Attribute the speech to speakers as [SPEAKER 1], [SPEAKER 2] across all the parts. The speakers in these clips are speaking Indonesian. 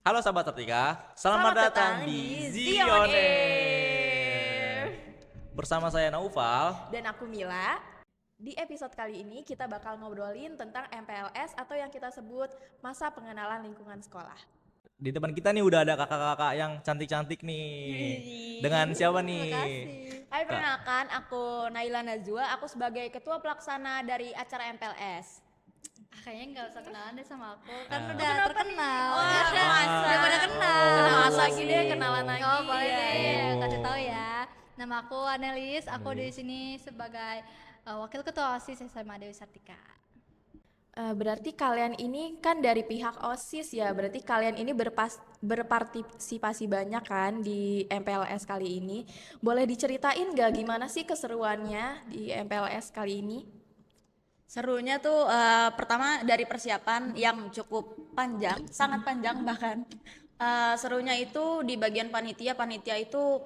[SPEAKER 1] Halo sahabat Tertika, selamat datang di
[SPEAKER 2] Zion
[SPEAKER 1] Zion
[SPEAKER 2] Air.
[SPEAKER 1] Bersama saya Naufal.
[SPEAKER 2] Dan aku Mila. Di episode kali ini kita bakal ngobrolin tentang MPLS atau yang kita sebut masa pengenalan lingkungan sekolah.
[SPEAKER 1] Di depan kita nih udah ada kakak-kakak yang cantik-cantik nih. Dengan siapa nih?
[SPEAKER 3] Hai, perkenalkan aku Naila Nazwa, aku sebagai ketua pelaksana dari acara MPLS.
[SPEAKER 4] Kayaknya nggak usah kenalan deh sama aku, kan
[SPEAKER 1] Ah.
[SPEAKER 4] udah terkenal.
[SPEAKER 3] Wah, masa?
[SPEAKER 4] Udah pada kenal.
[SPEAKER 2] Kenalan lagi deh, kenalan lagi.
[SPEAKER 4] Oh, boleh
[SPEAKER 2] Iya.
[SPEAKER 4] deh, kasih tahu ya. Nama aku Anelis, aku di
[SPEAKER 1] Anelis.
[SPEAKER 4] sini sebagai wakil ketua OSIS SMA Dewi Sartika.
[SPEAKER 2] Berarti kalian ini kan dari pihak OSIS ya, berarti kalian ini berpartisipasi banyak kan di MPLS kali ini. Boleh diceritain gak gimana sih keseruannya di MPLS kali ini?
[SPEAKER 3] Serunya tuh pertama dari persiapan yang cukup panjang, sangat panjang bahkan. Serunya itu di bagian panitia itu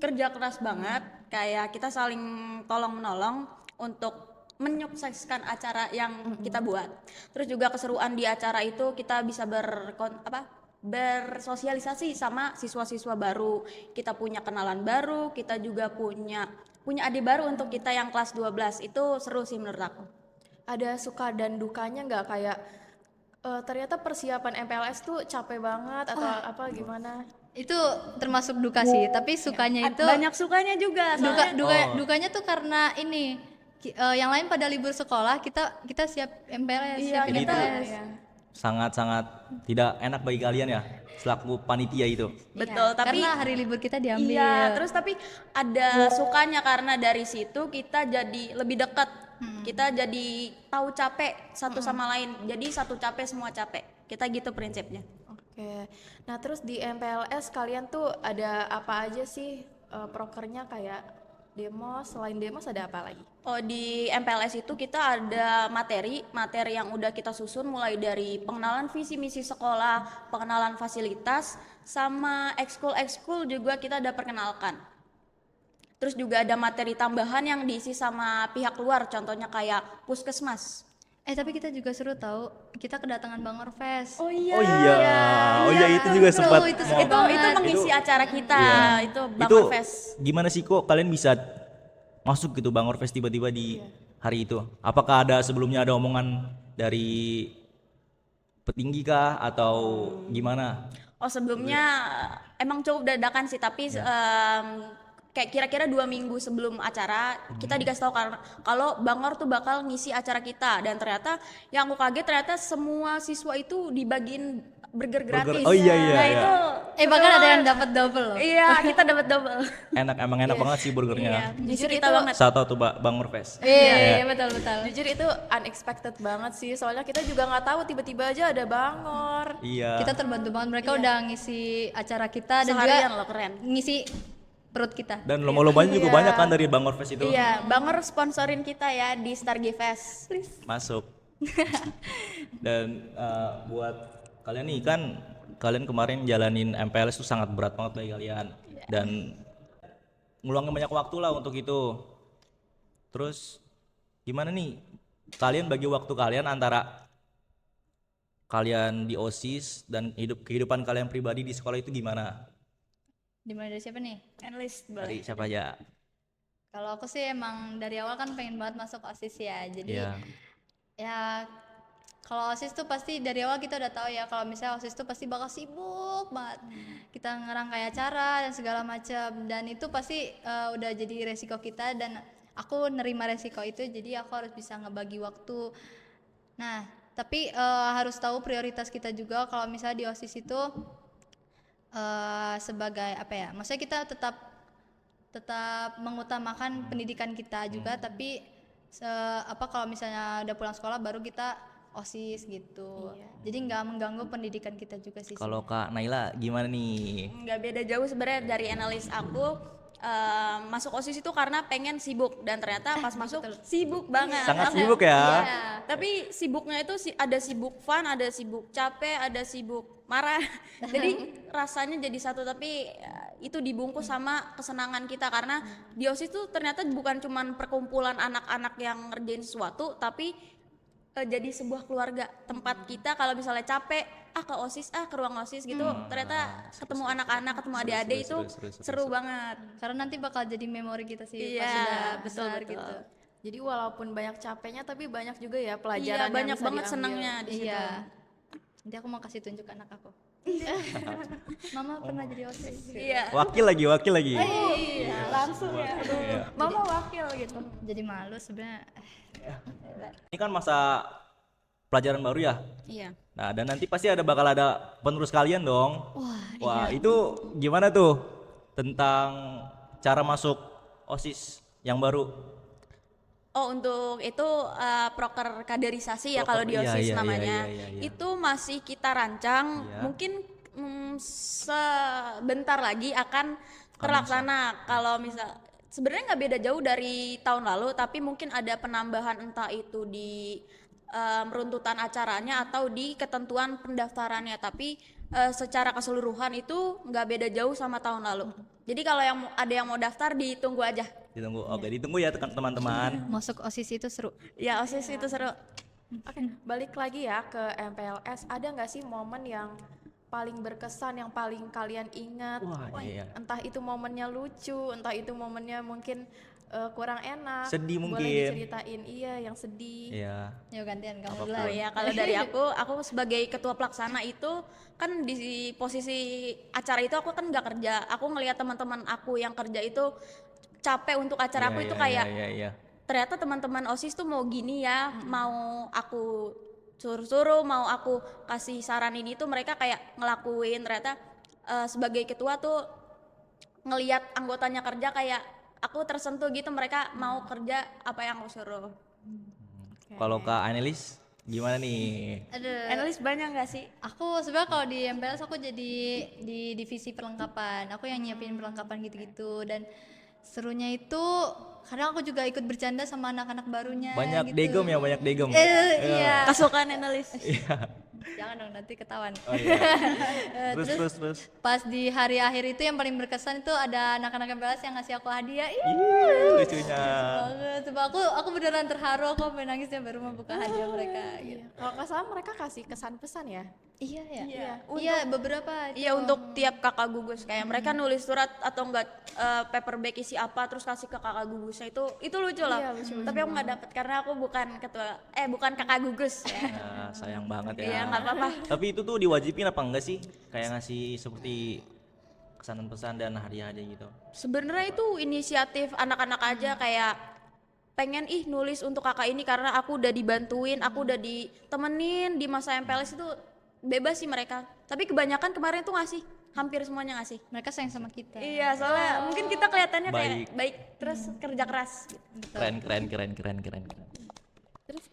[SPEAKER 3] kerja keras banget, kayak kita saling tolong menolong untuk menyukseskan acara yang kita buat. Terus juga keseruan di acara itu kita bisa bersosialisasi sama siswa-siswa baru. Kita punya kenalan baru, kita juga punya adik baru untuk kita yang kelas 12. Itu seru sih menurut aku.
[SPEAKER 2] Ada suka dan dukanya nggak kayak ternyata persiapan MPLS tuh capek banget atau apa gimana?
[SPEAKER 4] Itu termasuk duka sih, tapi sukanya itu
[SPEAKER 3] Banyak sukanya juga. soalnya-
[SPEAKER 4] dukanya tuh karena ini yang lain pada libur sekolah, kita siap MPLS,
[SPEAKER 3] Iya,
[SPEAKER 4] siapin
[SPEAKER 1] kita-
[SPEAKER 4] MPLS.
[SPEAKER 1] Sangat-sangat tidak enak bagi kalian ya, selaku panitia itu.
[SPEAKER 3] Betul, tapi
[SPEAKER 4] Karena hari libur kita diambil.
[SPEAKER 3] iya, terus tapi ada sukanya karena dari situ kita jadi lebih dekat. Kita jadi tahu capek satu sama lain. Jadi satu capek semua capek. Kita gitu prinsipnya.
[SPEAKER 2] Oke. Nah, terus di MPLS kalian tuh ada apa aja sih prokernya kayak demos, selain demos ada apa lagi?
[SPEAKER 3] Oh, di MPLS itu kita ada materi yang udah kita susun mulai dari pengenalan visi misi sekolah, pengenalan fasilitas, sama ekskul juga kita ada perkenalkan. Terus juga ada materi tambahan yang diisi sama pihak luar, contohnya kayak puskesmas.
[SPEAKER 4] Tapi kita juga seru tahu, kita kedatangan Bang Orfes.
[SPEAKER 3] Oh iya.
[SPEAKER 1] Oh iya itu juga
[SPEAKER 4] Seru,
[SPEAKER 1] sempat.
[SPEAKER 4] itu seru
[SPEAKER 3] Itu
[SPEAKER 4] banget.
[SPEAKER 3] mengisi acara kita,
[SPEAKER 1] Iya.
[SPEAKER 3] itu Bang
[SPEAKER 1] Itu
[SPEAKER 3] Orfes.
[SPEAKER 1] gimana sih kok kalian bisa masuk gitu Bang Orfes tiba-tiba di hari itu? Apakah ada sebelumnya ada omongan dari petinggi kah atau gimana?
[SPEAKER 3] Oh, sebelumnya emang cukup dadakan sih, tapi kayak kira-kira 2 minggu sebelum acara kita dikasih tahu kalau Bang Or tuh bakal ngisi acara kita, dan ternyata yang aku kaget ternyata semua siswa itu dibagiin burger gratis.
[SPEAKER 1] Oh iya, iya,
[SPEAKER 3] Nah
[SPEAKER 1] iya.
[SPEAKER 3] itu
[SPEAKER 4] Bahkan ada yang dapat double loh.
[SPEAKER 3] iya, kita dapat double.
[SPEAKER 1] Emang enak banget sih
[SPEAKER 3] Iya,
[SPEAKER 1] burgernya.
[SPEAKER 3] jujur
[SPEAKER 2] Jujur
[SPEAKER 3] kita
[SPEAKER 2] itu-
[SPEAKER 3] banget.
[SPEAKER 1] Saat tuh Bang Orfes.
[SPEAKER 4] Iya, betul.
[SPEAKER 2] Jujur itu unexpected banget sih, soalnya kita juga nggak tahu tiba-tiba aja ada Bangor.
[SPEAKER 1] Iya.
[SPEAKER 4] Kita terbantu banget, mereka udah ngisi acara kita dan
[SPEAKER 3] Seharian
[SPEAKER 4] juga
[SPEAKER 3] loh, keren.
[SPEAKER 4] ngisi perut kita.
[SPEAKER 1] Dan lomba-lombanya juga
[SPEAKER 3] Iya.
[SPEAKER 1] banyak kan dari Bang Orfes itu.
[SPEAKER 3] Iya, Bang Or sponsorin kita ya di Stargy Fest.
[SPEAKER 1] Masuk. Dan buat kalian nih kan kalian kemarin jalanin MPLS itu sangat berat banget bagi kalian dan ngeluangin banyak waktu lah untuk itu. Terus gimana nih kalian bagi waktu kalian antara kalian di OSIS dan kehidupan kalian pribadi di sekolah itu gimana?
[SPEAKER 4] Dimulai dari siapa nih?
[SPEAKER 3] Endless
[SPEAKER 1] Dari
[SPEAKER 3] boleh.
[SPEAKER 1] siapa aja?
[SPEAKER 4] Kalau aku sih emang dari awal kan pengen banget masuk OSIS ya. Jadi
[SPEAKER 1] Iya.
[SPEAKER 4] ya kalau OSIS tuh pasti dari awal kita udah tahu ya kalau misalnya OSIS tuh pasti bakal sibuk banget. Kita ngerangkai acara dan segala macam, dan itu pasti udah jadi resiko kita, dan aku nerima resiko itu, jadi aku harus bisa ngebagi waktu. Nah, tapi harus tahu prioritas kita juga kalau misalnya di OSIS itu sebagai apa ya? Maksudnya kita tetap mengutamakan pendidikan kita juga, tapi kalau misalnya udah pulang sekolah baru kita OSIS gitu. Jadi nggak mengganggu pendidikan kita juga sih.
[SPEAKER 1] Kalau Kak Naila gimana nih?
[SPEAKER 3] Nggak beda jauh sebenarnya dari analis aku. Masuk OSIS itu karena pengen sibuk, dan ternyata pas masuk sibuk banget.
[SPEAKER 1] Sangat sibuk ya.
[SPEAKER 4] Iya.
[SPEAKER 3] Tapi sibuknya itu ada sibuk fun, ada sibuk capek, ada sibuk marah. Jadi rasanya jadi satu, tapi itu dibungkus sama kesenangan kita karena di OSIS itu ternyata bukan cuman perkumpulan anak-anak yang ngerjain sesuatu, tapi jadi sebuah keluarga, tempat kita kalau misalnya capek ke OSIS, ke ruang OSIS gitu, ternyata ketemu anak-anak, ketemu adik-adik itu seru banget.
[SPEAKER 4] Karena nanti bakal jadi memori kita sih pas
[SPEAKER 3] Iya,
[SPEAKER 4] sudah
[SPEAKER 3] betul,
[SPEAKER 4] besar
[SPEAKER 3] betul.
[SPEAKER 4] gitu.
[SPEAKER 2] Jadi walaupun banyak capeknya tapi banyak juga ya
[SPEAKER 3] Iya,
[SPEAKER 2] pelajaran yang
[SPEAKER 3] banyak
[SPEAKER 2] bisa
[SPEAKER 3] banget
[SPEAKER 2] diambil.
[SPEAKER 3] senangnya di situ.
[SPEAKER 4] Iya. Nanti aku mau kasih tunjuk anak aku. Mama pernah jadi OSIS.
[SPEAKER 3] Iya.
[SPEAKER 1] Wakil lagi.
[SPEAKER 3] Iya, langsung ya. Aduh,
[SPEAKER 1] Iya.
[SPEAKER 3] Mama wakil gitu.
[SPEAKER 4] Jadi malu sebenarnya.
[SPEAKER 1] Ini kan masa pelajaran baru ya.
[SPEAKER 3] Iya.
[SPEAKER 1] Nah, dan nanti pasti bakal ada penerus kalian dong. Wah,
[SPEAKER 3] iya.
[SPEAKER 1] itu gimana tuh tentang cara masuk OSIS yang baru?
[SPEAKER 3] Oh, untuk itu proker kaderisasi ya kalau di
[SPEAKER 1] Iya,
[SPEAKER 3] OSIS
[SPEAKER 1] iya,
[SPEAKER 3] namanya.
[SPEAKER 1] iya.
[SPEAKER 3] Itu masih kita rancang,
[SPEAKER 1] Iya.
[SPEAKER 3] mungkin sebentar lagi akan terlaksana. Kalau misal sebenarnya nggak beda jauh dari tahun lalu, tapi mungkin ada penambahan entah itu di runtutan acaranya atau di ketentuan pendaftarannya. Tapi secara keseluruhan itu nggak beda jauh sama tahun lalu. Jadi kalau ada yang mau daftar ditunggu aja.
[SPEAKER 1] Ditunggu. Oke, ditunggu ya teman-teman.
[SPEAKER 4] Masuk OSIS itu seru.
[SPEAKER 3] Ya OSIS itu seru.
[SPEAKER 2] Oke, balik lagi ya ke MPLS. Ada nggak sih momen yang paling berkesan, yang paling kalian ingat?
[SPEAKER 1] Wah, iya.
[SPEAKER 2] Entah itu momennya lucu, entah itu momennya mungkin kurang enak.
[SPEAKER 1] Sedih
[SPEAKER 2] Boleh
[SPEAKER 1] mungkin.
[SPEAKER 2] diceritain, iya yang sedih.
[SPEAKER 1] Iya.
[SPEAKER 4] Yuk gantian kamu
[SPEAKER 1] Apapun.
[SPEAKER 4] dulu.
[SPEAKER 3] Oh ya, kalau dari aku sebagai ketua pelaksana itu kan di posisi acara itu aku kan nggak kerja. Aku ngelihat teman-teman aku yang kerja itu capek untuk acara aku itu kayak
[SPEAKER 1] Iya.
[SPEAKER 3] ternyata teman-teman OSIS tuh mau gini ya, mau aku suruh-suruh, mau aku kasih saran ini tuh mereka kayak ngelakuin. Ternyata sebagai ketua tuh ngelihat anggotanya kerja kayak aku tersentuh gitu, mereka mau kerja apa yang aku suruh.
[SPEAKER 1] Kalau Kak Anelis gimana nih?
[SPEAKER 4] Aduh.
[SPEAKER 3] Analis banyak nggak sih?
[SPEAKER 4] Aku sebenarnya kalau di MPLS aku jadi di divisi perlengkapan. Aku yang nyiapin perlengkapan gitu-gitu dan serunya itu kadang aku juga ikut bercanda sama anak-anak barunya
[SPEAKER 1] Banyak
[SPEAKER 4] gitu.
[SPEAKER 1] degem ya, banyak degem.
[SPEAKER 4] Iya.
[SPEAKER 3] Kesukaan analis.
[SPEAKER 4] Jangan dong nanti ketahuan.
[SPEAKER 1] Oh iya. Terus.
[SPEAKER 4] Pas di hari akhir itu yang paling berkesan itu ada anak-anak MPLS yang ngasih aku hadiah. Ih,
[SPEAKER 1] Ih, lucunya.
[SPEAKER 4] banget. Coba aku beneran terharu, aku sampai nangisnya baru membuka hadiah mereka gitu.
[SPEAKER 2] Kalau nggak salah mereka kasih kesan pesan ya.
[SPEAKER 4] Iya ya.
[SPEAKER 3] Iya.
[SPEAKER 4] Iya, beberapa itu.
[SPEAKER 3] Iya, untuk tiap kakak gugus kayak mereka nulis surat atau enggak paperback isi apa terus kasih ke kakak gugusnya itu lucu lah.
[SPEAKER 2] Iya, lucu
[SPEAKER 3] Tapi aku nggak dapet karena aku bukan bukan kakak gugus ya.
[SPEAKER 1] Nah, sayang banget ya.
[SPEAKER 3] Iya, nggak apa-apa.
[SPEAKER 1] Tapi itu tuh diwajibin apa enggak sih? Kayak ngasih seperti kesan pesan dan hadiah-hadiah gitu.
[SPEAKER 3] Sebenarnya itu inisiatif anak-anak aja kayak pengen nulis untuk kakak ini karena aku udah dibantuin, aku udah ditemenin di masa MPLS itu bebas sih mereka. Tapi kebanyakan kemarin tuh ngasih, hampir semuanya ngasih.
[SPEAKER 4] Mereka sayang sama kita.
[SPEAKER 3] Iya, soalnya mungkin kita kelihatannya kayak
[SPEAKER 1] Baik.
[SPEAKER 3] baik terus kerja keras gitu.
[SPEAKER 1] Keren.
[SPEAKER 2] Terus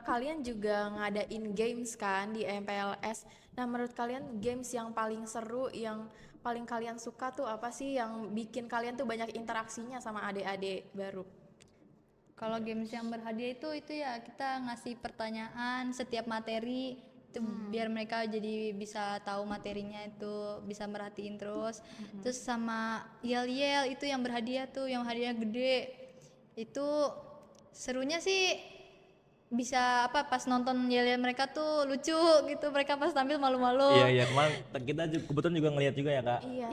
[SPEAKER 2] kalian juga ngadain games kan di MPLS. Nah, menurut kalian games yang paling seru, yang paling kalian suka tuh apa sih, yang bikin kalian tuh banyak interaksinya sama adik-adik baru?
[SPEAKER 4] Kalau games yang berhadiah itu ya kita ngasih pertanyaan setiap materi itu biar mereka jadi bisa tahu materinya itu bisa merhatiin terus. Terus sama yel-yel itu yang berhadiah tuh, yang hadiah gede. Itu serunya sih bisa pas nonton yel-yel mereka tuh lucu gitu, mereka pas tampil malu-malu.
[SPEAKER 1] Iya, kemarin kita kebetulan juga ngeliat juga ya, Kak.
[SPEAKER 2] Iya.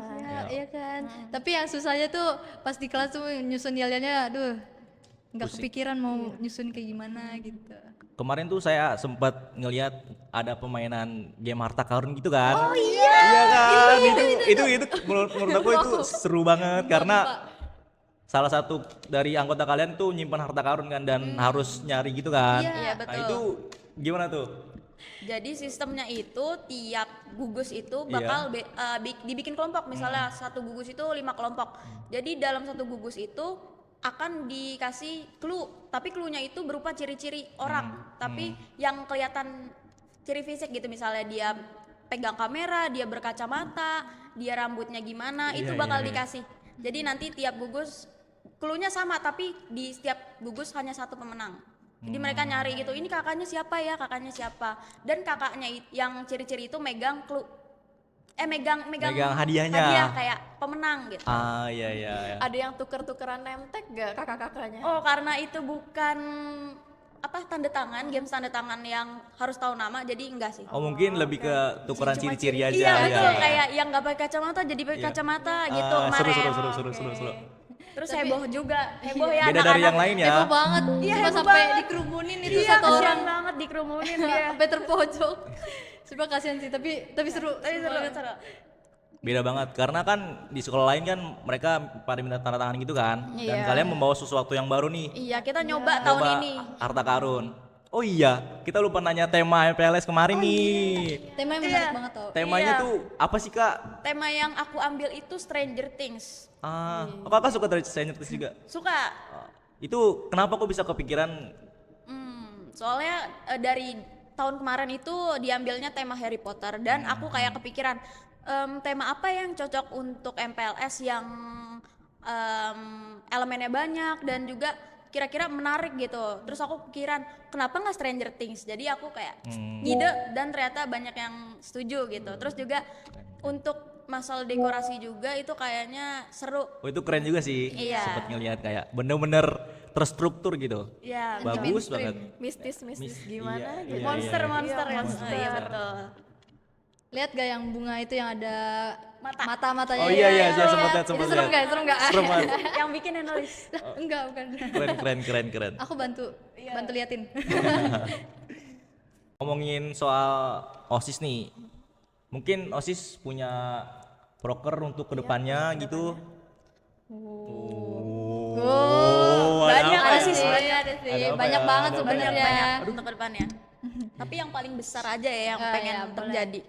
[SPEAKER 4] Iya kan. Tapi yang susahnya tuh pas di kelas tuh nyusun yel-yelnya, aduh nggak kepikiran mau nyusun kayak gimana gitu.
[SPEAKER 1] Kemarin tuh saya sempat ngeliat ada permainan game harta karun gitu kan. Oh iya. Iya kan. Itu menurut aku itu seru banget karena salah satu dari anggota kalian tuh nyimpan harta karun kan dan harus nyari gitu kan.
[SPEAKER 3] Iya,
[SPEAKER 1] Nah,
[SPEAKER 3] betul.
[SPEAKER 1] itu gimana tuh?
[SPEAKER 3] Jadi sistemnya itu tiap gugus itu bakal dibikin kelompok. Misalnya satu gugus itu 5 kelompok. Jadi dalam satu gugus itu akan dikasih clue, tapi clue-nya itu berupa ciri-ciri orang, tapi yang kelihatan ciri fisik gitu, misalnya dia pegang kamera, dia berkacamata, dia rambutnya gimana, itu bakal dikasih. Jadi nanti tiap gugus clue-nya sama, tapi di setiap gugus hanya satu pemenang. Jadi mereka nyari gitu, ini kakaknya siapa ya, kakaknya siapa, dan kakaknya yang ciri-ciri itu megang clue, megang
[SPEAKER 1] hadiahnya.
[SPEAKER 3] hadiah kayak pemenang gitu.
[SPEAKER 1] Ah iya.
[SPEAKER 2] Ada yang tuker-tukeran name tag gak kakak-kakaknya?
[SPEAKER 3] Oh, karena itu bukan tanda tangan, games tanda tangan yang harus tahu nama, jadi enggak sih.
[SPEAKER 1] Oh mungkin lebih ke tukeran ciri-ciri aja.
[SPEAKER 3] Iya betul,
[SPEAKER 1] ya.
[SPEAKER 3] kayak yang nggak pakai kacamata jadi pakai
[SPEAKER 1] Iya.
[SPEAKER 3] kacamata
[SPEAKER 1] Ah,
[SPEAKER 3] gitu
[SPEAKER 1] seru,
[SPEAKER 3] kemarin.
[SPEAKER 1] seru.
[SPEAKER 3] Terus heboh juga, heboh ya
[SPEAKER 1] Beda dari
[SPEAKER 3] anak-anak.
[SPEAKER 1] yang lain ya.
[SPEAKER 4] Heboh banget,
[SPEAKER 3] Iya,
[SPEAKER 4] cuma
[SPEAKER 3] heboh
[SPEAKER 4] sampai
[SPEAKER 3] banget.
[SPEAKER 4] dikerumunin itu
[SPEAKER 3] Iya,
[SPEAKER 4] satu
[SPEAKER 3] kasihan
[SPEAKER 4] orang
[SPEAKER 3] banget dikerumunin dia.
[SPEAKER 4] sampai terpojok. Coba kasihan sih, tapi seru.
[SPEAKER 3] Tapi seru,
[SPEAKER 4] banget.
[SPEAKER 3] seru.
[SPEAKER 1] Beda banget karena kan di sekolah lain kan mereka pada minta tanda tangan gitu kan. Dan
[SPEAKER 3] Iya.
[SPEAKER 1] kalian membawa sesuatu yang baru nih.
[SPEAKER 3] Iya, kita nyoba tahun
[SPEAKER 1] Coba
[SPEAKER 3] ini.
[SPEAKER 1] harta karun. Oh iya, kita lupa nanya tema MPLS kemarin nih.
[SPEAKER 4] Temanya menarik banget tau.
[SPEAKER 1] Temanya
[SPEAKER 3] Iya.
[SPEAKER 1] tuh apa sih kak?
[SPEAKER 3] Tema yang aku ambil itu Stranger Things.
[SPEAKER 1] Oh, kakak suka dari Stranger Things juga?
[SPEAKER 3] Suka.
[SPEAKER 1] Itu kenapa kok bisa kepikiran?
[SPEAKER 3] Soalnya dari tahun kemarin itu diambilnya tema Harry Potter dan aku kayak kepikiran tema apa yang cocok untuk MPLS yang elemennya banyak dan juga kira-kira menarik gitu. Terus aku pikiran kenapa nggak Stranger Things? Jadi aku kayak ngide dan ternyata banyak yang setuju gitu. Terus juga untuk masalah dekorasi juga itu kayaknya seru.
[SPEAKER 1] Oh itu keren juga sih.
[SPEAKER 3] Iya.
[SPEAKER 1] Sempet ngeliat kayak bener-bener terstruktur gitu.
[SPEAKER 3] Ya,
[SPEAKER 1] Bagus banget.
[SPEAKER 2] Mistis gimana
[SPEAKER 1] Iya,
[SPEAKER 2] gitu.
[SPEAKER 3] monster
[SPEAKER 2] Iya,
[SPEAKER 3] ya. Iya betul.
[SPEAKER 4] Lihat gak yang bunga itu yang ada mata-matanya?
[SPEAKER 1] Oh iya iya, saya
[SPEAKER 4] Itu
[SPEAKER 1] sempat lihat
[SPEAKER 4] itu
[SPEAKER 1] sempat
[SPEAKER 4] serem
[SPEAKER 1] lihat.
[SPEAKER 4] nggak? Serem nggak?
[SPEAKER 1] Serem banget.
[SPEAKER 3] Yang bikin yang nulis.
[SPEAKER 4] Enggak, bukan.
[SPEAKER 1] Keren.
[SPEAKER 4] Aku bantu liatin.
[SPEAKER 1] Ngomongin soal OSIS nih. Mungkin OSIS punya proker untuk kedepannya gitu. Oh,
[SPEAKER 3] Banyak
[SPEAKER 1] apa
[SPEAKER 3] ada
[SPEAKER 1] ya?
[SPEAKER 3] sih sebenarnya.
[SPEAKER 4] Ada sih,
[SPEAKER 1] Ada apa
[SPEAKER 4] banyak
[SPEAKER 1] ya?
[SPEAKER 4] banget
[SPEAKER 1] Ada apa
[SPEAKER 3] Banyak
[SPEAKER 4] sebenarnya.
[SPEAKER 3] untuk kedepannya. Tapi yang paling besar aja ya yang
[SPEAKER 4] Ah,
[SPEAKER 3] pengen
[SPEAKER 4] ya, boleh.
[SPEAKER 3] terjadi.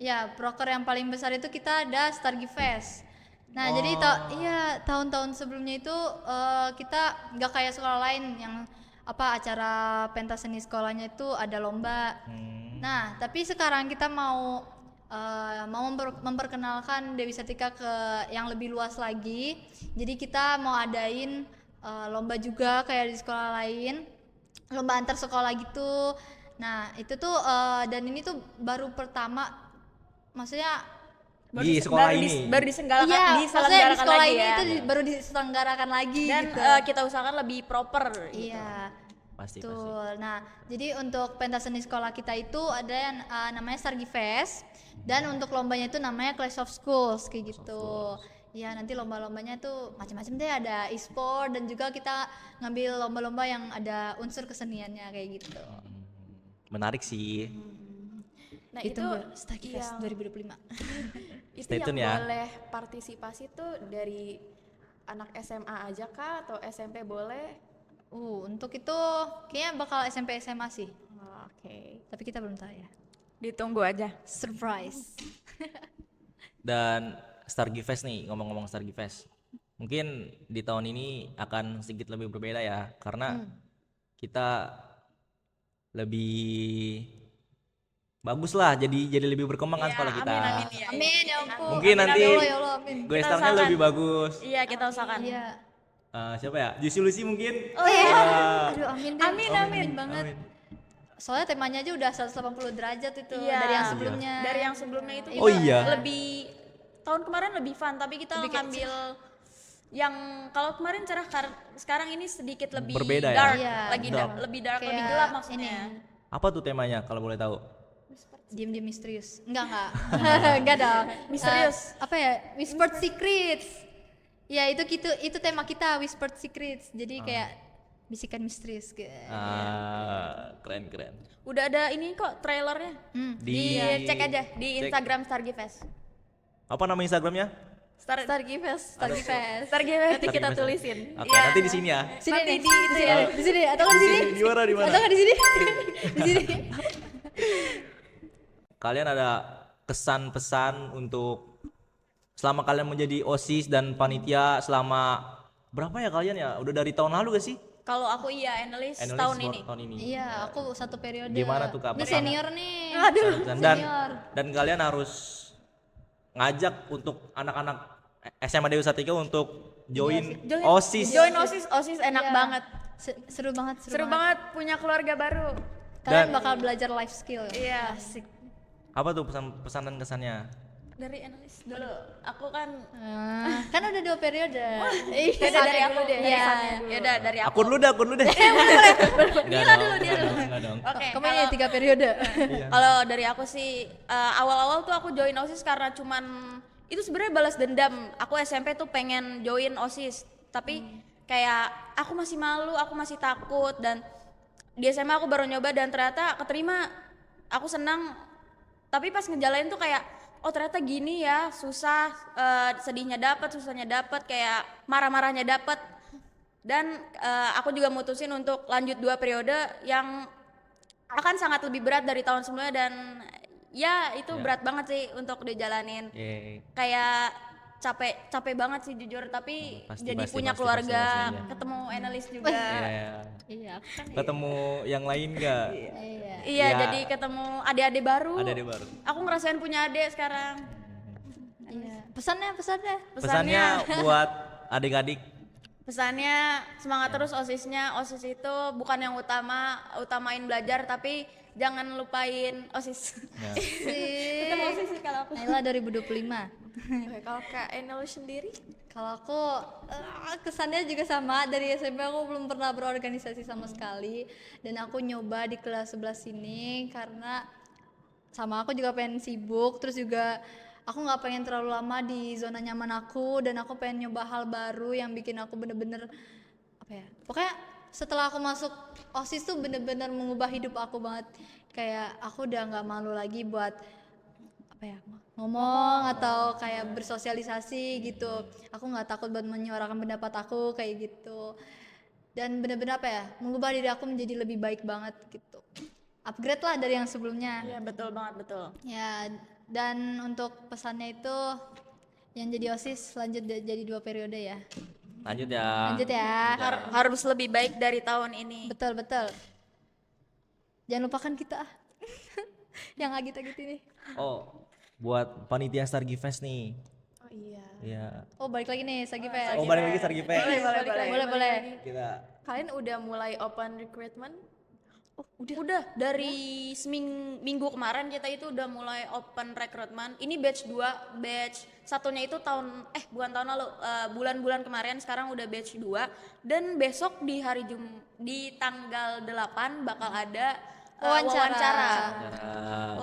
[SPEAKER 4] Ya, proker yang paling besar itu kita ada Stargy Fest. Nah, jadi tahun-tahun sebelumnya itu kita nggak kayak sekolah lain yang acara pentas seni sekolahnya itu ada lomba. Nah, tapi sekarang kita mau memperkenalkan Dewi Satika ke yang lebih luas lagi. Jadi kita mau adain lomba juga kayak di sekolah lain, lomba antar sekolah gitu. Nah, itu tuh dan ini tuh baru pertama, maksudnya
[SPEAKER 1] Di sekolah ini.
[SPEAKER 3] Baru diselenggarakan,
[SPEAKER 4] maksudnya di
[SPEAKER 3] diselenggarakan
[SPEAKER 4] sekolah
[SPEAKER 3] lagi
[SPEAKER 4] ini
[SPEAKER 3] ya.
[SPEAKER 4] itu baru diselenggarakan lagi
[SPEAKER 3] Dan
[SPEAKER 4] gitu.
[SPEAKER 3] kita usahakan lebih proper gitu.
[SPEAKER 4] Iya.
[SPEAKER 1] Pasti.
[SPEAKER 4] Betul. Nah, jadi untuk pentas seni sekolah kita itu ada yang namanya Stargy Fest dan untuk lombanya itu namanya Clash of Schools kayak gitu. Ya, nanti lomba-lombanya tuh macam-macam deh, ada e-sport dan juga kita ngambil lomba-lomba yang ada unsur keseniannya kayak gitu.
[SPEAKER 1] Menarik sih.
[SPEAKER 2] Nah itu
[SPEAKER 4] Ditunggu Stargy Fest
[SPEAKER 2] yang
[SPEAKER 4] 2025.
[SPEAKER 2] itu
[SPEAKER 1] Stay
[SPEAKER 2] yang
[SPEAKER 1] tune ya.
[SPEAKER 2] boleh partisipasi tuh dari anak SMA aja kah atau SMP boleh?
[SPEAKER 4] Untuk itu kayaknya bakal SMP SMA sih.
[SPEAKER 2] Oh, oke.
[SPEAKER 4] Tapi kita belum tahu ya.
[SPEAKER 3] Ditunggu aja.
[SPEAKER 4] Surprise.
[SPEAKER 1] Dan Stargy Fest nih, ngomong-ngomong Stargy Fest. Mungkin di tahun ini akan sedikit lebih berbeda ya, karena kita lebih bagus lah, jadi lebih berkembang kan sekolah kita.
[SPEAKER 3] Amin ya.
[SPEAKER 4] Amin ya ampun.
[SPEAKER 1] Mungkin
[SPEAKER 4] Amin,
[SPEAKER 1] nanti
[SPEAKER 4] ya Allah, amin.
[SPEAKER 1] gue
[SPEAKER 3] Kita
[SPEAKER 1] startnya
[SPEAKER 3] usahakan.
[SPEAKER 1] lebih bagus.
[SPEAKER 3] Iya, kita usahakan.
[SPEAKER 4] Iya.
[SPEAKER 1] Siapa ya? Juicy Lucy mungkin?
[SPEAKER 4] Oh iya.
[SPEAKER 1] Ah,
[SPEAKER 4] Aduh, amin deh.
[SPEAKER 3] Amin.
[SPEAKER 4] banget.
[SPEAKER 1] amin.
[SPEAKER 4] Soalnya temanya aja udah 180 derajat itu
[SPEAKER 3] Iya.
[SPEAKER 4] dari yang sebelumnya.
[SPEAKER 3] Dari yang sebelumnya itu
[SPEAKER 1] Oh
[SPEAKER 3] kita
[SPEAKER 1] iya.
[SPEAKER 3] lebih tahun kemarin lebih fun, tapi kita
[SPEAKER 4] Lebih kayak
[SPEAKER 3] ngambil yang kalau kemarin cerah, sekarang ini sedikit lebih
[SPEAKER 1] Berbeda ya?
[SPEAKER 3] dark,
[SPEAKER 4] Iya,
[SPEAKER 3] lagi
[SPEAKER 1] dark.
[SPEAKER 3] lebih dark, lebih
[SPEAKER 4] Kayak
[SPEAKER 3] gelap maksudnya.
[SPEAKER 1] Apa tuh temanya kalau boleh tahu?
[SPEAKER 4] Diem-diem misterius. Enggak. Enggak dong.
[SPEAKER 3] Misterius.
[SPEAKER 4] Apa ya? Whispered Secrets. Ya, itu tema kita, Whispered Secrets. Jadi kayak bisikan misterius gitu.
[SPEAKER 1] Keren.
[SPEAKER 3] Udah ada ini kok trailernya. Cek aja di Instagram Stargy Fest.
[SPEAKER 1] Apa nama Instagramnya?
[SPEAKER 2] Stargy Fest.
[SPEAKER 4] Stargy Fest.
[SPEAKER 3] Stargy Fest.
[SPEAKER 2] Nanti kita
[SPEAKER 1] Stargy Fest.
[SPEAKER 2] tulisin.
[SPEAKER 1] Oke, nanti di sini ya.
[SPEAKER 4] Sini
[SPEAKER 3] Nanti
[SPEAKER 4] nih.
[SPEAKER 3] di itu ya.
[SPEAKER 4] Di sini atau nggak di sini?
[SPEAKER 1] Di mana?
[SPEAKER 4] Atau nggak di sini? Di sini.
[SPEAKER 1] Kalian ada kesan pesan untuk selama kalian menjadi OSIS dan panitia selama berapa ya kalian ya? Udah dari tahun lalu gak sih?
[SPEAKER 3] Kalau aku iya analis
[SPEAKER 1] Analis
[SPEAKER 3] tahun
[SPEAKER 1] buat
[SPEAKER 3] ini.
[SPEAKER 1] Tahun ini.
[SPEAKER 4] Iya, aku satu periode.
[SPEAKER 1] Gimana tuh, Kak?
[SPEAKER 4] Ini
[SPEAKER 1] Pertama.
[SPEAKER 4] senior nih.
[SPEAKER 1] Dan kalian harus ngajak untuk anak-anak SMA Dewi Satika untuk join OSIS.
[SPEAKER 3] Join OSIS enak
[SPEAKER 4] Iya.
[SPEAKER 3] banget.
[SPEAKER 4] Seru banget.
[SPEAKER 3] Seru banget punya keluarga baru.
[SPEAKER 4] Kalian
[SPEAKER 1] Dan-
[SPEAKER 4] bakal belajar life skill.
[SPEAKER 3] Iya.
[SPEAKER 1] Apa tuh pesan dan kesannya?
[SPEAKER 3] dari analis dulu. Aku kan
[SPEAKER 4] Kan udah 2 periode.
[SPEAKER 3] beda dari aku.
[SPEAKER 2] dulu deh,
[SPEAKER 3] Iya.
[SPEAKER 2] kesannya dulu.
[SPEAKER 3] Yaudah dari aku.
[SPEAKER 1] Akun dulu deh.
[SPEAKER 3] Dia dulu.
[SPEAKER 1] Enggak dong.
[SPEAKER 3] Oke.
[SPEAKER 4] Kamu ini 3 periode.
[SPEAKER 3] Kalau dari aku sih awal-awal tuh aku join OSIS karena cuman itu sebenarnya balas dendam. Aku SMP tuh pengen join OSIS, tapi kayak aku masih malu, aku masih takut, dan di SMA aku baru nyoba dan ternyata keterima. Aku senang, tapi pas ngejalanin tuh kayak oh ternyata gini ya, susah, sedihnya dapat, susahnya dapat, kayak marah-marahnya dapat. Dan aku juga mutusin untuk lanjut 2 periode yang akan sangat lebih berat dari tahun sebelumnya, dan ya itu berat banget sih untuk dijalanin. Kayak capek banget sih jujur, tapi jadi punya keluarga,
[SPEAKER 1] pasti.
[SPEAKER 3] ketemu analis juga.
[SPEAKER 4] Iya, aku kan
[SPEAKER 1] Ketemu yang lain enggak?
[SPEAKER 4] iya.
[SPEAKER 3] Iya,
[SPEAKER 1] Ya.
[SPEAKER 3] jadi ketemu adik-adik baru.
[SPEAKER 1] Ada baru.
[SPEAKER 3] Aku ngerasain punya adik sekarang.
[SPEAKER 4] Iya. Pesannya.
[SPEAKER 1] Pesannya buat adik-adik.
[SPEAKER 3] Pesannya semangat terus OSISnya. OSIS itu bukan yang utamain belajar, tapi jangan lupain OSIS.
[SPEAKER 1] Ya.
[SPEAKER 3] Ketemu OSIS sih kalau aku.
[SPEAKER 4] Naila 2025.
[SPEAKER 2] Oke, kalau Kak Enel sendiri?
[SPEAKER 4] Kalau aku kesannya juga sama, dari SMP aku belum pernah berorganisasi sama sekali, dan aku nyoba di kelas 11 ini karena sama aku juga pengen sibuk, terus juga aku nggak pengen terlalu lama di zona nyaman aku, dan aku pengen nyoba hal baru yang bikin aku bener-bener apa ya, pokoknya setelah aku masuk OSIS tuh bener-bener mengubah hidup aku banget. Kayak aku udah nggak malu lagi buat apa ya, ngomong atau kayak bersosialisasi gitu. Aku nggak takut buat menyuarakan pendapat aku kayak gitu, dan bener-bener apa ya, mengubah diri aku menjadi lebih baik banget gitu, upgrade lah dari yang sebelumnya.
[SPEAKER 3] Iya betul banget, betul.
[SPEAKER 4] Ya, dan untuk pesannya itu yang jadi OSIS lanjut jadi 2 periode ya.
[SPEAKER 1] Lanjut ya.
[SPEAKER 4] Lanjut ya.
[SPEAKER 3] Harus lebih baik dari tahun ini.
[SPEAKER 4] Betul. Jangan lupakan kita. Yang agit-agit ini.
[SPEAKER 1] Oh, buat panitia Stargy Fest nih.
[SPEAKER 2] Oh iya.
[SPEAKER 1] Iya.
[SPEAKER 4] Oh, balik lagi nih Stargy Fest.
[SPEAKER 1] Oh, balik lagi Stargy Fest.
[SPEAKER 4] Boleh.
[SPEAKER 1] Kita
[SPEAKER 2] Kalian udah mulai open recruitment?
[SPEAKER 3] Udah dari minggu kemarin kita itu udah mulai open recruitment. Ini batch 2, batch satunya itu bukan tahun lalu, bulan-bulan kemarin. Sekarang udah batch 2, dan besok di tanggal 8 bakal ada wawancara.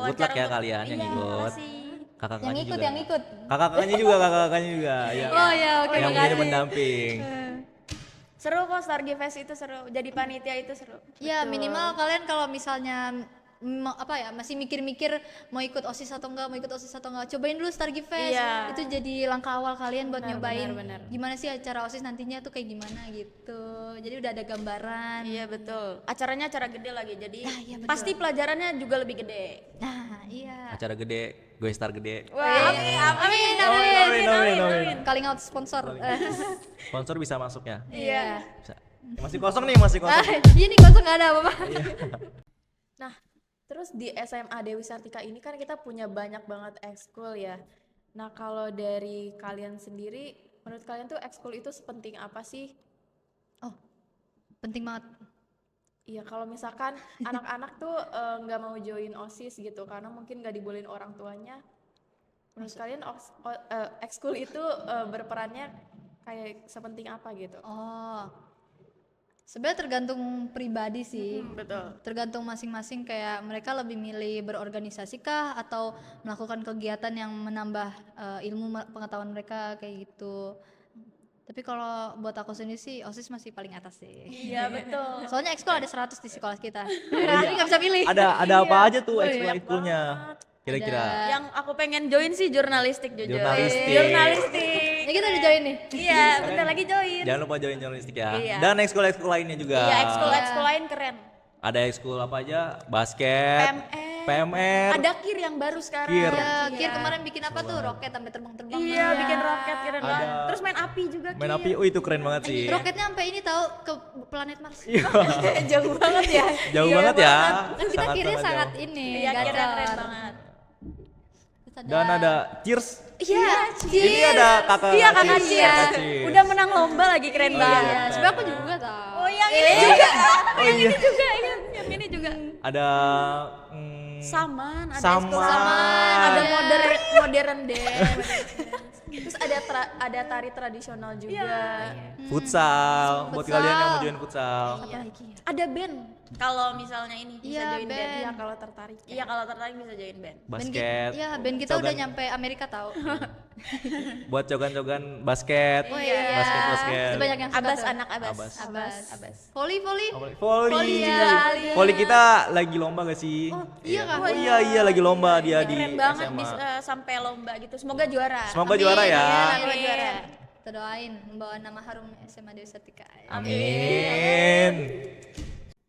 [SPEAKER 1] good luck ya
[SPEAKER 3] untuk-
[SPEAKER 1] kalian yang
[SPEAKER 3] Iya,
[SPEAKER 1] ikut.
[SPEAKER 3] makasih.
[SPEAKER 1] Kakak-kakaknya juga.
[SPEAKER 4] Yang ikut.
[SPEAKER 1] Kakak-kakaknya juga. Ya.
[SPEAKER 4] Oh ya, oke.
[SPEAKER 1] Yang
[SPEAKER 4] makasih.
[SPEAKER 1] menjadi pendamping.
[SPEAKER 3] Seru kok, Stargy Fest itu seru. Jadi panitia itu seru.
[SPEAKER 4] Ya, minimal kalian kalau misalnya masih mikir-mikir mau ikut OSIS atau enggak, cobain dulu Stargy Fest.
[SPEAKER 3] Iya.
[SPEAKER 4] Itu jadi langkah awal kalian buat nyobain
[SPEAKER 2] benar.
[SPEAKER 4] gimana sih acara OSIS nantinya tuh kayak gimana gitu. Jadi udah ada gambaran.
[SPEAKER 3] Iya betul. Acaranya acara gede lagi. Jadi
[SPEAKER 4] iya, betul.
[SPEAKER 3] pasti pelajarannya juga lebih gede.
[SPEAKER 4] Nah, iya.
[SPEAKER 1] Acara gede, gue star gede.
[SPEAKER 3] Wah,
[SPEAKER 1] Amin.
[SPEAKER 4] Calling out sponsor.
[SPEAKER 1] Sponsor bisa masuk ya?
[SPEAKER 4] Iya.
[SPEAKER 1] Bisa. Ya, masih kosong nih, masih kosong.
[SPEAKER 4] Iya nih kosong nggak ada apa-apa.
[SPEAKER 2] Nah, terus di SMA Dewi Sartika ini kan kita punya banyak banget ekskul ya. Nah, kalau dari kalian sendiri, menurut kalian tuh ekskul itu sepenting apa sih?
[SPEAKER 4] Oh, penting banget.
[SPEAKER 2] Iya, kalau misalkan anak-anak tuh nggak mau join OSIS gitu karena mungkin nggak dibolehin orang tuanya. Menurut kalian ekskul itu berperannya kayak sepenting apa gitu?
[SPEAKER 4] Oh, sebenarnya tergantung pribadi sih.
[SPEAKER 3] betul.
[SPEAKER 4] Tergantung masing-masing, kayak mereka lebih milih berorganisasi kah atau melakukan kegiatan yang menambah ilmu pengetahuan mereka kayak gitu. Tapi kalau buat aku sendiri sih OSIS masih paling atas sih.
[SPEAKER 3] Iya betul.
[SPEAKER 4] Soalnya ekskul ada 100 di sekolah kita. Jadi nggak bisa pilih.
[SPEAKER 1] Ada apa aja tuh ekskul-ekskulnya? Kira-kira.
[SPEAKER 3] Yang aku pengen join sih jurnalistik jujur.
[SPEAKER 1] Jurnalistik.
[SPEAKER 3] Jurnalistik.
[SPEAKER 4] Ya kita udah join nih.
[SPEAKER 3] Iya, bentar lagi join.
[SPEAKER 1] Jangan lupa join jurnalistik ya.
[SPEAKER 3] Iya.
[SPEAKER 1] Dan ekskul-ekskul lainnya juga.
[SPEAKER 3] Iya, ekskul lain keren.
[SPEAKER 1] Ada ekskul apa aja? Basket,
[SPEAKER 3] PMR.
[SPEAKER 1] PMR.
[SPEAKER 3] Ada KIR yang baru sekarang.
[SPEAKER 1] KIR.
[SPEAKER 4] Ya, Kir kemarin bikin apa tuh? Roket sampai terbang-terbang.
[SPEAKER 3] Iya, bikin roket keren
[SPEAKER 1] Ada.
[SPEAKER 3] banget. Terus main api juga
[SPEAKER 1] Main
[SPEAKER 3] KIR.
[SPEAKER 1] api, itu keren banget sih.
[SPEAKER 4] Roketnya sampai ini tahu ke planet Mars.
[SPEAKER 2] Jauh banget ya.
[SPEAKER 1] Jauh banget ya.
[SPEAKER 4] Kan kita kirnya sangat
[SPEAKER 1] jauh.
[SPEAKER 4] ini.
[SPEAKER 3] Iya, KIR
[SPEAKER 4] gacor.
[SPEAKER 3] keren banget.
[SPEAKER 4] Terus
[SPEAKER 1] Dan ada Cheers.
[SPEAKER 3] Iya,
[SPEAKER 1] Ini ada kakak
[SPEAKER 3] Iya, kakak
[SPEAKER 1] Cheers.
[SPEAKER 3] Cheers.
[SPEAKER 1] Kakak Cheers.
[SPEAKER 3] Udah menang lomba lagi, keren banget.
[SPEAKER 4] Iya, sebenarnya aku juga tahu.
[SPEAKER 3] Oh, yang ini juga.
[SPEAKER 1] Oh iya.
[SPEAKER 3] Juga yang ini juga.
[SPEAKER 1] Ada
[SPEAKER 3] Saman, ada
[SPEAKER 1] Saman.
[SPEAKER 3] ekskul Saman, ada
[SPEAKER 2] Iya.
[SPEAKER 3] modern dance.
[SPEAKER 2] Terus ada tari tradisional juga.
[SPEAKER 1] Futsal, buat
[SPEAKER 4] Futsal.
[SPEAKER 1] kalian yang mau join futsal.
[SPEAKER 2] Apa lagi ya?
[SPEAKER 3] Ada band. Kalau misalnya ini bisa
[SPEAKER 4] Iya,
[SPEAKER 3] join band.
[SPEAKER 4] band.
[SPEAKER 2] Iya kalau tertarik.
[SPEAKER 3] Iya, kalau tertarik bisa join band.
[SPEAKER 1] Basket.
[SPEAKER 4] Iya, band kita udah nyampe Amerika tahu.
[SPEAKER 1] Buat cogan-cogan basket.
[SPEAKER 4] Oh iya.
[SPEAKER 1] Basket.
[SPEAKER 4] Itu banyak yang suka
[SPEAKER 3] Abas
[SPEAKER 4] tuh.
[SPEAKER 3] anak Abas.
[SPEAKER 4] Abas. Voli.
[SPEAKER 1] Voli.
[SPEAKER 4] Iya.
[SPEAKER 1] Voli kita lagi lomba gak sih?
[SPEAKER 4] Oh, iya kah?
[SPEAKER 1] Oh iya lagi lomba dia di
[SPEAKER 3] Keren banget
[SPEAKER 1] SMA.
[SPEAKER 3] bisa sampai lomba gitu. Semoga juara.
[SPEAKER 1] Semoga juara ya.
[SPEAKER 3] Semoga
[SPEAKER 4] Amin.
[SPEAKER 3] juara.
[SPEAKER 4] Kita doain membawa nama harum SMA Dewi Sartika.
[SPEAKER 1] Amin.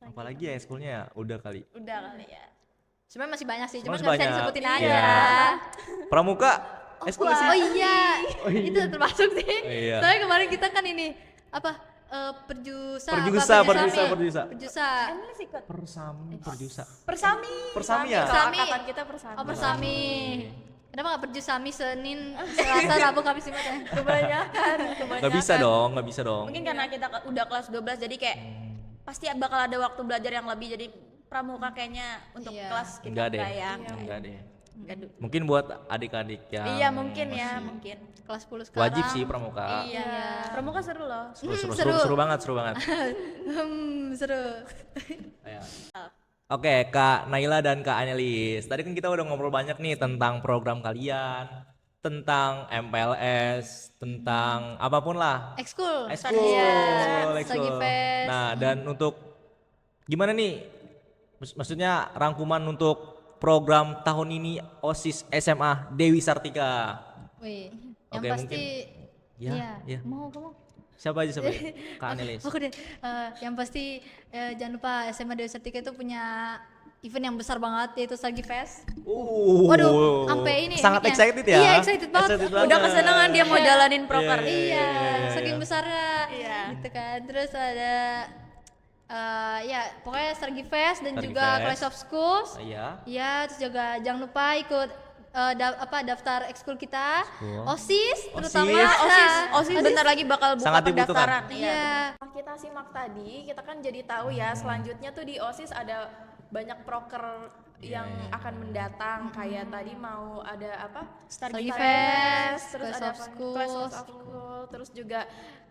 [SPEAKER 1] Apalagi ya ekskulnya ya? Udah kali.
[SPEAKER 3] Udah kali ya.
[SPEAKER 4] Sebenarnya masih banyak sih, cuma
[SPEAKER 1] Masih
[SPEAKER 4] nggak bisa
[SPEAKER 1] banyak.
[SPEAKER 4] disebutin
[SPEAKER 1] Iya.
[SPEAKER 4] aja.
[SPEAKER 1] Pramuka ekskul nggak sih?
[SPEAKER 4] Oh iya, itu termasuk sih.
[SPEAKER 1] Iya.
[SPEAKER 4] Soalnya kemarin kita kan ini apa perjusa.
[SPEAKER 1] Perjusa.
[SPEAKER 3] Emily ikut.
[SPEAKER 1] Perjusa.
[SPEAKER 3] Persami.
[SPEAKER 1] Persami ya?
[SPEAKER 2] Kalau
[SPEAKER 4] Persami.
[SPEAKER 2] angkatan kita persami.
[SPEAKER 4] Oh persami. Kenapa nggak perjusami Senin, Selasa, Rabu, Kamis, Jumat ya?
[SPEAKER 2] Kebanyakan.
[SPEAKER 1] Nggak bisa dong.
[SPEAKER 3] Mungkin karena kita udah kelas 12 jadi kayak pasti bakal ada waktu belajar yang lebih, jadi pramuka kayaknya untuk
[SPEAKER 4] Iya.
[SPEAKER 3] kelas kita
[SPEAKER 1] Enggak deh.
[SPEAKER 3] ya.
[SPEAKER 1] Enggak deh.
[SPEAKER 3] Enggak dulu.
[SPEAKER 1] Mungkin buat adik-adik yang
[SPEAKER 3] Iya mungkin ya, mungkin.
[SPEAKER 4] Kelas 10 sekarang.
[SPEAKER 1] wajib sih pramuka.
[SPEAKER 3] Iya. Pramuka seru loh.
[SPEAKER 1] Seru banget.
[SPEAKER 4] Seru.
[SPEAKER 1] Ayo. Oke, Kak Naila dan Kak Anelis. Tadi kan kita udah ngobrol banyak nih tentang program kalian, tentang MPLS, tentang apapun lah.
[SPEAKER 4] Ekskul.
[SPEAKER 1] Ekskul,
[SPEAKER 4] Iya,
[SPEAKER 1] ekskul.
[SPEAKER 4] Sagi Fest.
[SPEAKER 1] Nah, dan untuk gimana nih? Maksudnya rangkuman untuk program tahun ini OSIS SMA Dewi Sartika.
[SPEAKER 4] Wih, yang
[SPEAKER 1] Oke,
[SPEAKER 4] pasti
[SPEAKER 1] Ya, ya.
[SPEAKER 4] Mau kamu?
[SPEAKER 1] Siapa aja? Kak Anelis.
[SPEAKER 4] Aku deh. Yang pasti jangan lupa SMA Dewi Sartika itu punya event yang besar banget yaitu Sagi Fest. Waduh, sampai ini
[SPEAKER 1] Sangat
[SPEAKER 4] mic-nya.
[SPEAKER 1] excited ya?
[SPEAKER 4] Iya, excited banget.
[SPEAKER 3] Udah kesenangan dia mau jalanin proker.
[SPEAKER 4] Iya, saking besarnya.
[SPEAKER 3] Iya.
[SPEAKER 4] Gitu kan. Terus ada ya pokoknya Sagi Fest dan
[SPEAKER 1] Sargi
[SPEAKER 4] juga
[SPEAKER 1] Fest.
[SPEAKER 4] Clash of Schools.
[SPEAKER 1] Iya.
[SPEAKER 4] Iya, terus juga jangan lupa ikut daftar ekskul kita,
[SPEAKER 1] Ekskul.
[SPEAKER 4] OSIS terutama.
[SPEAKER 3] OSIS bentar lagi bakal buka
[SPEAKER 1] Sangat dibutuhkan.
[SPEAKER 3] pendaftaran.
[SPEAKER 4] Iya.
[SPEAKER 2] Setelah kita simak tadi, kita kan jadi tahu ya selanjutnya tuh di OSIS ada banyak proker yang akan mendatang, kayak tadi mau ada apa?
[SPEAKER 4] Sagi
[SPEAKER 2] Sagi
[SPEAKER 4] Fest,
[SPEAKER 2] terus
[SPEAKER 4] Clash
[SPEAKER 2] ada
[SPEAKER 4] of
[SPEAKER 2] apa?
[SPEAKER 4] Schools.
[SPEAKER 2] Clash of School, terus juga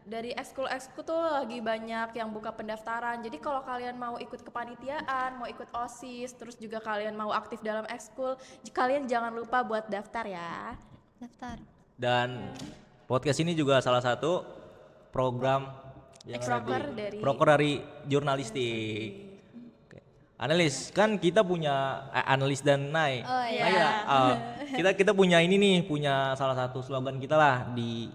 [SPEAKER 2] dari ekskul tuh lagi banyak yang buka pendaftaran. Jadi kalau kalian mau ikut kepanitiaan, mau ikut OSIS, terus juga kalian mau aktif dalam ekskul, kalian jangan lupa buat daftar ya.
[SPEAKER 4] Daftar.
[SPEAKER 1] Dan podcast ini juga salah satu program yang ada
[SPEAKER 2] Proker
[SPEAKER 1] di-
[SPEAKER 2] dari-
[SPEAKER 1] proker dari jurnalistik. Oke. Analis kan kita punya analis dan Nay.
[SPEAKER 4] Oh, iya.
[SPEAKER 1] Naya, kita punya ini nih, punya salah satu slogan kita lah di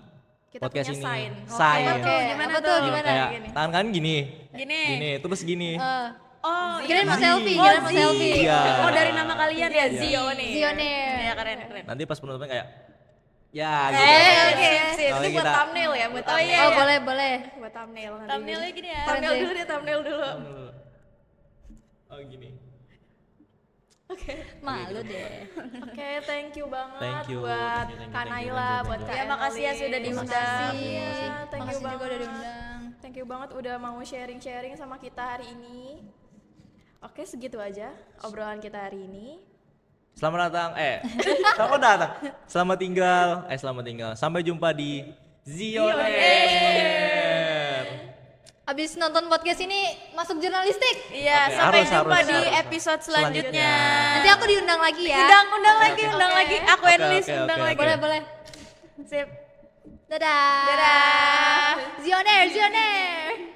[SPEAKER 2] Kita
[SPEAKER 1] podcast
[SPEAKER 2] punya
[SPEAKER 1] ini.
[SPEAKER 2] sign.
[SPEAKER 1] Sign.
[SPEAKER 4] Oke,
[SPEAKER 3] Gimana
[SPEAKER 4] apa
[SPEAKER 3] tuh?
[SPEAKER 4] tuh?
[SPEAKER 1] Yang
[SPEAKER 4] Gimana?
[SPEAKER 1] kayak
[SPEAKER 4] Gini.
[SPEAKER 1] tangan kan gini.
[SPEAKER 3] Gini.
[SPEAKER 1] Terus gini.
[SPEAKER 3] Oh,
[SPEAKER 4] Kirain mau
[SPEAKER 1] Zi.
[SPEAKER 4] selfie,
[SPEAKER 3] Oh,
[SPEAKER 4] kirain mau
[SPEAKER 3] Zi.
[SPEAKER 4] selfie.
[SPEAKER 1] Iya.
[SPEAKER 3] Oh, dari nama kalian ya,
[SPEAKER 2] Iya.
[SPEAKER 3] Zio nih.
[SPEAKER 4] Zioner.
[SPEAKER 3] Iya, keren.
[SPEAKER 1] Nanti pas penutupnya kayak ya gitu.
[SPEAKER 2] Oke, sip.
[SPEAKER 1] Kalau
[SPEAKER 2] Itu buat
[SPEAKER 1] kita-
[SPEAKER 2] thumbnail ya, buat
[SPEAKER 3] Oh,
[SPEAKER 2] thumbnail.
[SPEAKER 3] iya.
[SPEAKER 4] Oh, boleh.
[SPEAKER 2] Buat thumbnail nanti.
[SPEAKER 3] Thumbnailnya gini ya.
[SPEAKER 2] Thumbnail
[SPEAKER 4] Keren
[SPEAKER 2] dulu deh, thumbnail dulu.
[SPEAKER 1] Oh gini.
[SPEAKER 4] Malu deh.
[SPEAKER 2] Oke, thank you banget
[SPEAKER 1] Thank you,
[SPEAKER 2] buat
[SPEAKER 1] thank you,
[SPEAKER 2] Kak
[SPEAKER 1] thank you,
[SPEAKER 2] Naila,
[SPEAKER 1] thank you,
[SPEAKER 2] buat
[SPEAKER 1] thank
[SPEAKER 2] Kak
[SPEAKER 3] you. Ya, makasih ya sudah
[SPEAKER 2] Emelie.
[SPEAKER 3] diundang.
[SPEAKER 2] Iya, thank you
[SPEAKER 4] Makasih juga udah
[SPEAKER 2] banget.
[SPEAKER 4] diundang.
[SPEAKER 2] Thank you banget udah mau sharing-sharing sama kita hari ini. Oke, segitu aja obrolan kita hari ini.
[SPEAKER 1] Selamat datang. Selamat datang. Selamat tinggal. Sampai jumpa di Zioner.
[SPEAKER 4] Abis nonton podcast ini masuk jurnalistik.
[SPEAKER 3] Iya,
[SPEAKER 1] Oke,
[SPEAKER 3] sampai
[SPEAKER 1] harus,
[SPEAKER 3] jumpa
[SPEAKER 1] harus,
[SPEAKER 3] di
[SPEAKER 1] harus.
[SPEAKER 3] episode selanjutnya.
[SPEAKER 4] Nanti aku diundang lagi ya.
[SPEAKER 3] Undang lagi. Aku
[SPEAKER 1] Oke,
[SPEAKER 3] Enlis
[SPEAKER 1] oke,
[SPEAKER 3] undang
[SPEAKER 1] oke,
[SPEAKER 3] lagi.
[SPEAKER 1] oke.
[SPEAKER 4] Boleh.
[SPEAKER 3] Sip.
[SPEAKER 4] Dadah.
[SPEAKER 3] Dadah.
[SPEAKER 4] Zioner.